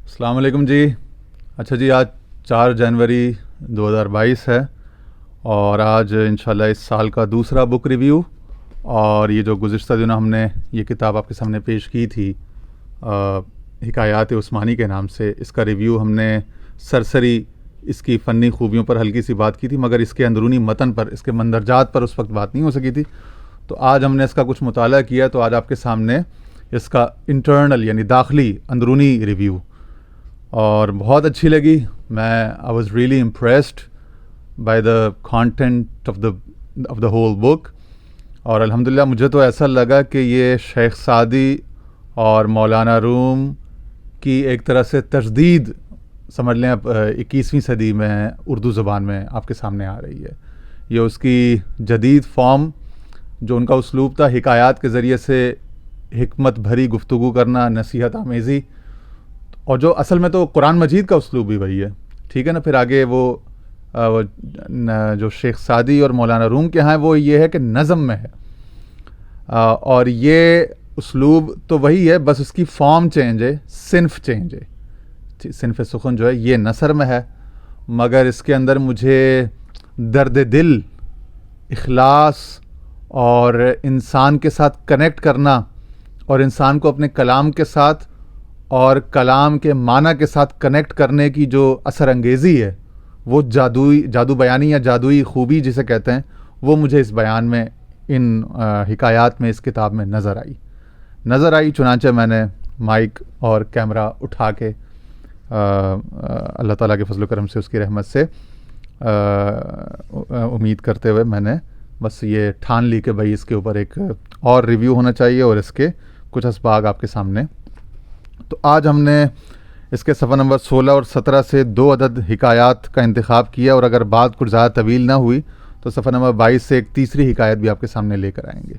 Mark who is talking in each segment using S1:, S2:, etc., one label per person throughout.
S1: السلام علیکم جی. اچھا جی، آج 4 جنوری 2022 ہے اور آج انشاءاللہ اس سال کا دوسرا بک ریویو. اور یہ جو گزشتہ دنوں ہم نے یہ کتاب آپ کے سامنے پیش کی تھی حکایات عثمانی کے نام سے، اس کا ریویو ہم نے سرسری اس کی فنی خوبیوں پر ہلکی سی بات کی تھی، مگر اس کے اندرونی متن پر، اس کے مندرجات پر اس وقت بات نہیں ہو سکی تھی. تو آج ہم نے اس کا کچھ مطالعہ کیا، تو آج آپ کے سامنے اس کا انٹرنل یعنی داخلی اندرونی ریویو، اور بہت اچھی لگی. میں I was really impressed by the content of the whole book. اور الحمدللہ مجھے تو ایسا لگا کہ یہ شیخ سعدی اور مولانا روم کی ایک طرح سے تجدید سمجھ لیں، اب 21ویں صدی میں اردو زبان میں آپ کے سامنے آ رہی ہے. یہ اس کی جدید فارم، جو ان کا اسلوب تھا حکایات کے ذریعے سے حکمت بھری گفتگو کرنا، نصیحت آمیزی، اور جو اصل میں تو قرآن مجید کا اسلوب بھی وہی ہے، ٹھیک ہے نا. پھر آگے وہ جو شیخ سعدی اور مولانا روم کے ہیں وہ یہ ہے کہ نظم میں ہے، اور یہ اسلوب تو وہی ہے، بس اس کی فارم چینج ہے، صنف چینج ہے. صنف سخن جو ہے یہ نثر میں ہے، مگر اس کے اندر مجھے درد دل، اخلاص اور انسان کے ساتھ کنیکٹ کرنا، اور انسان کو اپنے کلام کے ساتھ اور کلام کے معنی کے ساتھ کنیکٹ کرنے کی جو اثر انگیزی ہے، وہ جادو بیانی یا جادوئی خوبی جسے کہتے ہیں، وہ مجھے اس بیان میں، ان حکایات میں، اس کتاب میں نظر آئی. چنانچہ میں نے مائک اور کیمرہ اٹھا کے اللہ تعالیٰ کے فضل و کرم سے، اس کی رحمت سے امید کرتے ہوئے میں نے بس یہ ٹھان لی کہ بھائی اس کے اوپر ایک اور ریویو ہونا چاہیے اور اس کے کچھ اسباق آپ کے سامنے. تو آج ہم نے اس کے صفحہ نمبر 16 اور 17 سے 2 عدد حکایات کا انتخاب کیا، اور اگر بات کچھ زیادہ طویل نہ ہوئی تو صفحہ نمبر 22 سے ایک تیسری حکایت بھی آپ کے سامنے لے کر آئیں گے،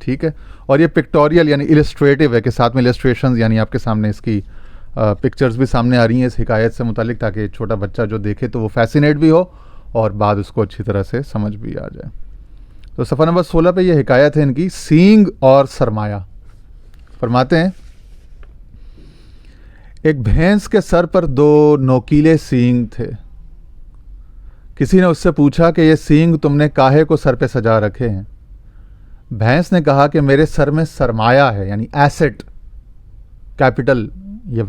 S1: ٹھیک ہے. اور یہ پکٹوریل یعنی السٹریٹو ہے، کہ ساتھ میں السٹریشنز، یعنی آپ کے سامنے اس کی پکچرز بھی سامنے آ رہی ہیں اس حکایت سے متعلق، تاکہ چھوٹا بچہ جو دیکھے تو وہ فیسینیٹ بھی ہو اور بعد اس کو اچھی طرح سے سمجھ بھی آ جائے. تو صفحہ نمبر 16 پہ یہ حکایت ہے ان کی، سینگ اور سرمایہ. فرماتے ہیں، ایک بھینس کے سر پر 2 نوکیلے سینگ تھے. کسی نے اس سے پوچھا کہ یہ سینگ تم نے کاہے کو سر پہ سجا رکھے ہیں؟ بھینس نے کہا کہ میرے سر میں سرمایہ ہے، یعنی ایسٹ، کیپٹل یا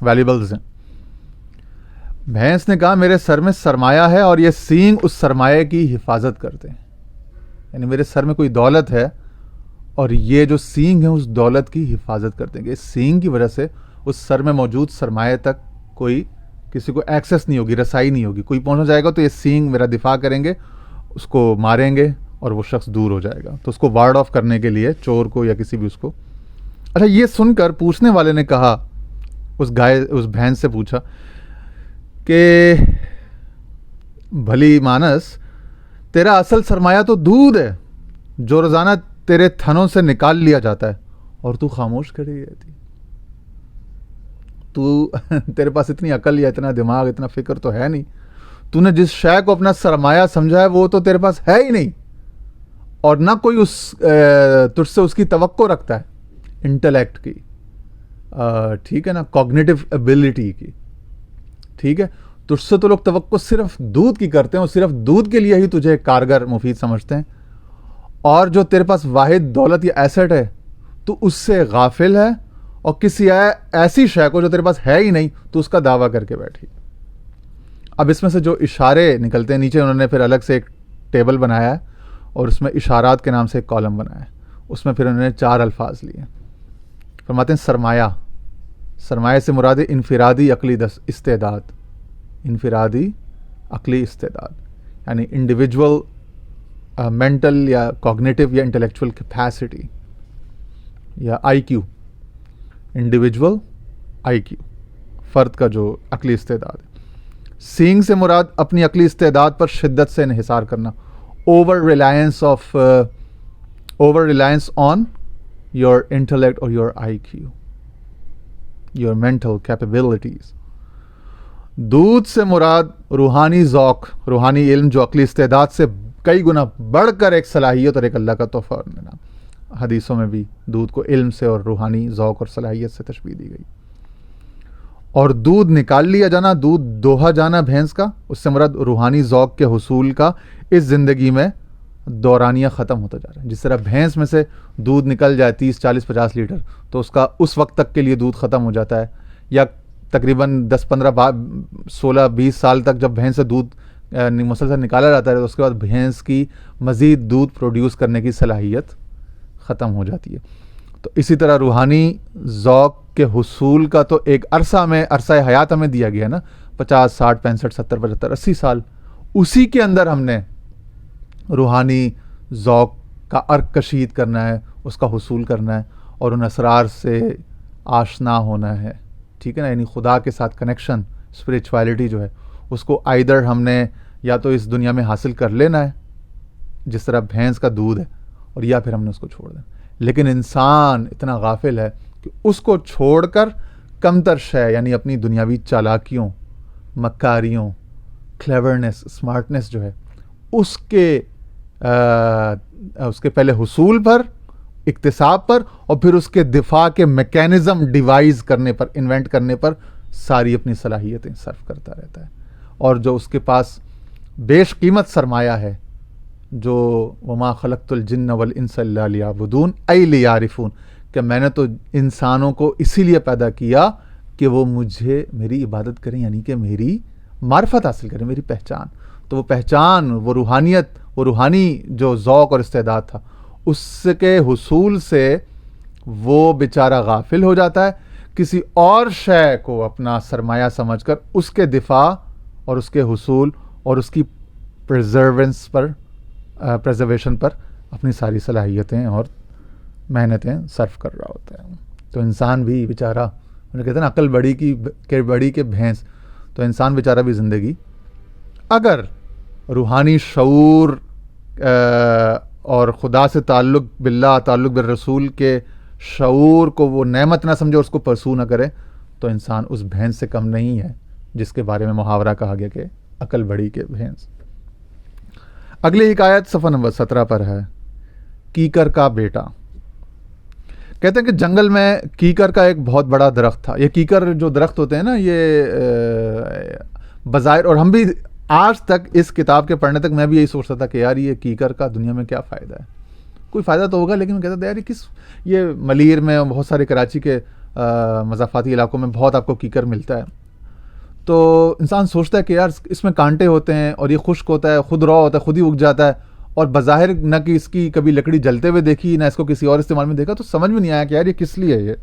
S1: ویلیبلز ہیں. بھینس نے کہا میرے سر میں سرمایہ ہے اور یہ سینگ اس سرمایہ کی حفاظت کرتے ہیں. یعنی میرے سر میں کوئی دولت ہے اور یہ جو سینگ ہیں اس دولت کی حفاظت کرتے ہیں، کہ اس سینگ کی وجہ سے اس سر میں موجود سرمایہ تک کسی کو ایکسیس نہیں ہوگی، رسائی نہیں ہوگی. کوئی پہنچ جائے گا تو یہ سینگ میرا دفاع کریں گے، اس کو ماریں گے اور وہ شخص دور ہو جائے گا. تو اس کو وارڈ آف کرنے کے لیے، چور کو یا کسی بھی اس کو. اچھا، یہ سن کر پوچھنے والے نے کہا، اس بھینس سے پوچھا کہ بھلی مانس، تیرا اصل سرمایہ تو دودھ ہے جو روزانہ تیرے تھنوں سے نکال لیا جاتا ہے، اور تو خاموش کھڑی رہتی. تیرے پاس اتنی عقل یا اتنا دماغ، اتنا فکر تو ہے نہیں. تو نے جس شے کو اپنا سرمایہ سمجھا ہے وہ تو تیرے پاس ہے ہی نہیں، اور نہ کوئی تجھ سے اس کی توقع رکھتا ہے، انٹلیکٹ کی، ٹھیک ہے نا، کوگنیٹو ایبلٹی کی، ٹھیک ہے. تجھ سے تو لوگ توقع صرف دودھ کی کرتے ہیں، اور صرف دودھ کے لیے ہی تجھے کارگر مفید سمجھتے ہیں. اور جو تیرے پاس واحد دولت یا ایسٹ ہے، تو اس سے غافل ہے، اور کسی ایسی شے کو جو تیرے پاس ہے ہی نہیں تو اس کا دعویٰ کر کے بیٹھی. اب اس میں سے جو اشارے نکلتے ہیں، نیچے انہوں نے پھر الگ سے ایک ٹیبل بنایا ہے اور اس میں اشارات کے نام سے ایک کالم بنایا ہے. اس میں پھر انہوں نے 4 الفاظ لیے. فرماتے ہیں سرمایہ سے مراد انفرادی عقلی استعداد، انفرادی عقلی استعداد، یعنی انڈیویجول مینٹل یا کوگنیٹو یا انٹلیکچوئل کیپیسٹی یا آئی کیو. انڈیویجول آئی کیو، فرد کا جو عقلی استعداد ہے. سینگ سے مراد اپنی عقلی استعداد پر شدت سے انحصار کرنا، over reliance on your intellect اور یور آئی کیو، یور مینٹل کیپیبلٹیز. دودھ سے مراد روحانی ذوق، روحانی علم، جو عقلی استعداد سے کئی گنا بڑھ کر ایک صلاحیت اور ایک اللہ کا تحفہ دینا. حدیثوں میں بھی دودھ کو علم سے اور روحانی ذوق اور صلاحیت سے تشبیہ دی گئی. اور دودھ نکال لیا جانا، دودھ دوہا جانا بھینس کا، اس سے مراد روحانی ذوق کے حصول کا اس زندگی میں دورانیہ ختم ہوتا جا رہا ہے. جس طرح بھینس میں سے دودھ نکل جائے 30 40 50 لیٹر تو اس کا اس وقت تک کے لیے دودھ ختم ہو جاتا ہے، یا تقریباً 10 15 16 20 سال تک جب بھینس سے دودھ مسلسل نکالا جاتا ہے تو اس کے بعد بھینس کی مزید دودھ پروڈیوس کرنے کی صلاحیت ختم ہو جاتی ہے. تو اسی طرح روحانی ذوق کے حصول کا تو ایک عرصہ حیات ہمیں دیا گیا ہے نا، 50 60 65 70 75 80 سال. اسی کے اندر ہم نے روحانی ذوق کا عرق کشید کرنا ہے، اس کا حصول کرنا ہے اور ان اسرار سے آشنا ہونا ہے. ٹھیک ہے نا، یعنی خدا کے ساتھ کنیکشن، اسپریچویلٹی جو ہے اس کو آئیدر ہم نے یا تو اس دنیا میں حاصل کر لینا ہے جس طرح بھینس کا دودھ ہے، اور یا پھر ہم نے اس کو چھوڑ دینا. لیکن انسان اتنا غافل ہے کہ اس کو چھوڑ کر کمتر شے یعنی اپنی دنیاوی چالاکیوں، مکاریوں، کلیورنس، اسمارٹنس جو ہے اس کے پہلے حصول پر، اکتساب پر، اور پھر اس کے دفاع کے میکینزم ڈیوائز کرنے پر، انوینٹ کرنے پر ساری اپنی صلاحیتیں صرف کرتا رہتا ہے. اور جو اس کے پاس بیش قیمت سرمایہ ہے، جو وما خلقت الجن والانس الا لیعبدون ای لیعرفون، کہ میں نے تو انسانوں کو اسی لیے پیدا کیا کہ وہ مجھے میری عبادت کریں، یعنی کہ میری معرفت حاصل کریں، میری پہچان. تو وہ پہچان، وہ روحانیت، وہ روحانی جو ذوق اور استعداد تھا، اس کے حصول سے وہ بیچارہ غافل ہو جاتا ہے، کسی اور شے کو اپنا سرمایہ سمجھ کر اس کے دفاع اور اس کے حصول اور اس کی پریزرویشن پر اپنی ساری صلاحیتیں اور محنتیں صرف کر رہا ہوتا ہے. تو انسان بھی بیچارہ، انہیں کہتے ہیں نا عقل بڑی کے بھینس، تو انسان بیچارہ بھی زندگی اگر روحانی شعور اور خدا سے تعلق باللہ، تعلق بالرسول کے شعور کو وہ نعمت نہ سمجھے، اس کو پرسو نہ کرے، تو انسان اس بھینس سے کم نہیں ہے جس کے بارے میں محاورہ کہا گیا کہ عقل بڑی کے بھینس. اگلی حکایت صفحہ نمبر 17 پر ہے، کیکر کا بیٹا. کہتے ہیں کہ جنگل میں کیکر کا ایک بہت بڑا درخت تھا. یہ کیکر جو درخت ہوتے ہیں نا، یہ بظاہر، اور ہم بھی آج تک اس کتاب کے پڑھنے تک میں بھی یہی سوچتا تھا کہ یار یہ کیکر کا دنیا میں کیا فائدہ ہے، کوئی فائدہ تو ہوگا، لیکن کہتا تھا یار یہ ملیر میں بہت سارے کراچی کے مضافاتی علاقوں میں بہت آپ کو کیکر ملتا ہے. تو انسان سوچتا ہے کہ یار اس میں کانٹے ہوتے ہیں اور یہ خشک ہوتا ہے، خود را ہوتا ہے، خود ہی اگ جاتا ہے، اور بظاہر نہ کہ اس کی کبھی لکڑی جلتے ہوئے دیکھی، نہ اس کو کسی اور استعمال میں دیکھا، تو سمجھ میں نہیں آیا کہ یار یہ کس لیے ہے یہ.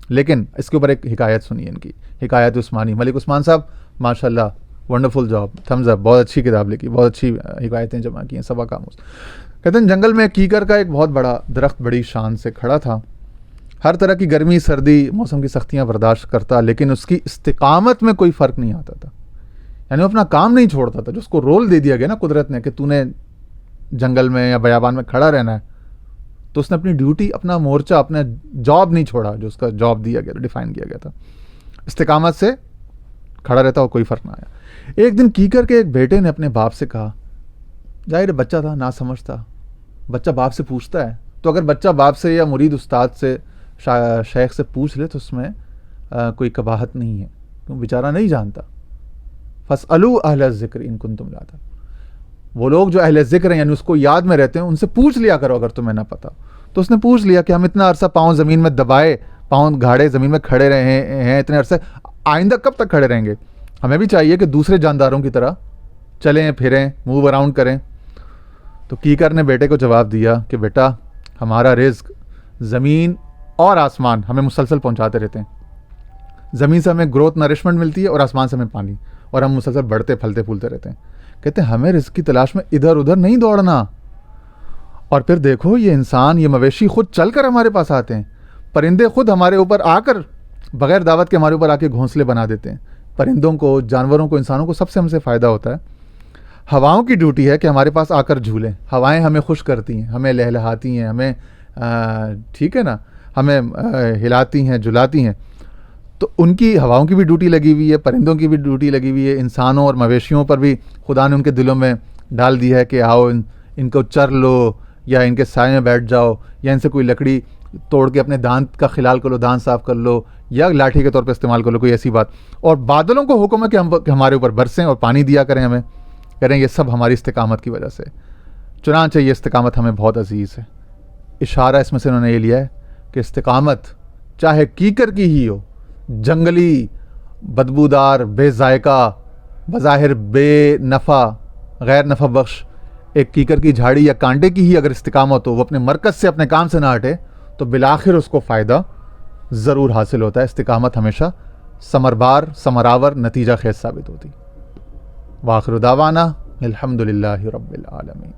S1: لیکن اس کے اوپر ایک حکایت سنیے، ان کی حکایت عثمانی. ملک عثمان صاحب ماشاءاللہ ونڈرفل جاب، تھمز اپ، بہت اچھی کتاب لکھی، بہت اچھی حکایتیں جمع کی ہیں، سبق آموز. کہتے ہیں جنگل میں کیکر کا ایک بہت بڑا درخت بڑی شان سے کھڑا تھا، ہر طرح کی گرمی، سردی، موسم کی سختیاں برداشت کرتا، لیکن اس کی استقامت میں کوئی فرق نہیں آتا تھا. یعنی وہ اپنا کام نہیں چھوڑتا تھا. جو اس کو رول دے دیا گیا نا قدرت نے کہ تو نے جنگل میں یا بیابان میں کھڑا رہنا ہے، تو اس نے اپنی ڈیوٹی، اپنا مورچہ، اپنا جاب نہیں چھوڑا جو اس کا جاب دیا گیا، ڈیفائن کیا گیا تھا. استقامت سے کھڑا رہتا اور کوئی فرق نہ آیا. ایک دن کیکر کے ایک بیٹے نے اپنے باپ سے کہا، ظاہر بچہ تھا، نہ سمجھتا، بچہ باپ سے پوچھتا ہے، تو اگر بچہ باپ سے یا مرید استاد سے، شیخ سے پوچھ لے تو اس میں کوئی قباحت نہیں ہے، کیوں بیچارہ نہیں جانتا. فَاسْأَلُوا أَهْلَ الذِّكْرِ إِن كُنتُمْ لَا تَعْلَمُونَ. وہ لوگ جو اہل ذکر ہیں یعنی اس کو یاد میں رہتے ہیں، ان سے پوچھ لیا کرو اگر تمہیں نہ پتا. تو اس نے پوچھ لیا کہ ہم اتنا عرصہ پاؤں زمین میں دبائے، پاؤں گھاڑے زمین میں کھڑے رہے ہیں اتنے عرصے، آئندہ کب تک کھڑے رہیں گے؟ ہمیں بھی چاہیے کہ دوسرے جانداروں کی طرح چلیں پھریں، موو اراؤنڈ کریں. تو کیکر نے بیٹے کو جواب دیا کہ بیٹا، ہمارا رزق زمین اور آسمان ہمیں مسلسل پہنچاتے رہتے ہیں. زمین سے ہمیں گروتھ، نرشمنٹ ملتی ہے، اور آسمان سے ہمیں پانی، اور ہم مسلسل بڑھتے پھلتے پھولتے رہتے ہیں. کہتے ہیں ہمیں رزق کی تلاش میں ادھر ادھر نہیں دوڑنا. اور پھر دیکھو یہ انسان، یہ مویشی خود چل کر ہمارے پاس آتے ہیں، پرندے خود ہمارے اوپر آ کر بغیر دعوت کے ہمارے اوپر آ کے گھونسلے بنا دیتے ہیں. پرندوں کو، جانوروں کو، انسانوں کو سب سے ہم سے فائدہ ہوتا ہے. ہواؤں کی ڈیوٹی ہے کہ ہمارے پاس آ کر جھولیں. ہوائیں ہمیں خوش کرتی ہیں، ہمیں لہلہاتی ہیں، ہمیں ٹھیک ہے نا، ہمیں ہلاتی ہیں، جلاتی ہیں. تو ان کی، ہواؤں کی بھی ڈیوٹی لگی ہوئی ہے، پرندوں کی بھی ڈیوٹی لگی ہوئی ہے. انسانوں اور مویشیوں پر بھی خدا نے ان کے دلوں میں ڈال دی ہے کہ آؤ ان کو چر لو، یا ان کے سائے میں بیٹھ جاؤ، یا ان سے کوئی لکڑی توڑ کے اپنے دانت کا خلال کر لو، دانت صاف کر لو، یا لاٹھی کے طور پہ استعمال کر لو، کوئی ایسی بات. اور بادلوں کو حکم ہے کہ ہمارے اوپر برسیں اور پانی دیا کریں ہمیں، کریں. یہ سب ہماری استقامت کی وجہ سے. چنانچہ یہ استقامت ہمیں بہت عزیز ہے. اشارہ اس میں سے انہوں نے یہ لیا ہے کہ استقامت چاہے کیکر کی ہی ہو، جنگلی، بدبودار، بے ذائقہ، بظاہر بے نفع، غیر نفع بخش ایک کیکر کی جھاڑی یا کانٹے کی ہی اگر استقامت ہو، وہ اپنے مرکز سے اپنے کام سے نہ ہٹے، تو بالآخر اس کو فائدہ ضرور حاصل ہوتا ہے. استقامت ہمیشہ ثمربار، ثمراور، نتیجہ خیز ثابت ہوتی. وآخر دعوانا الحمدللہ رب العالمین.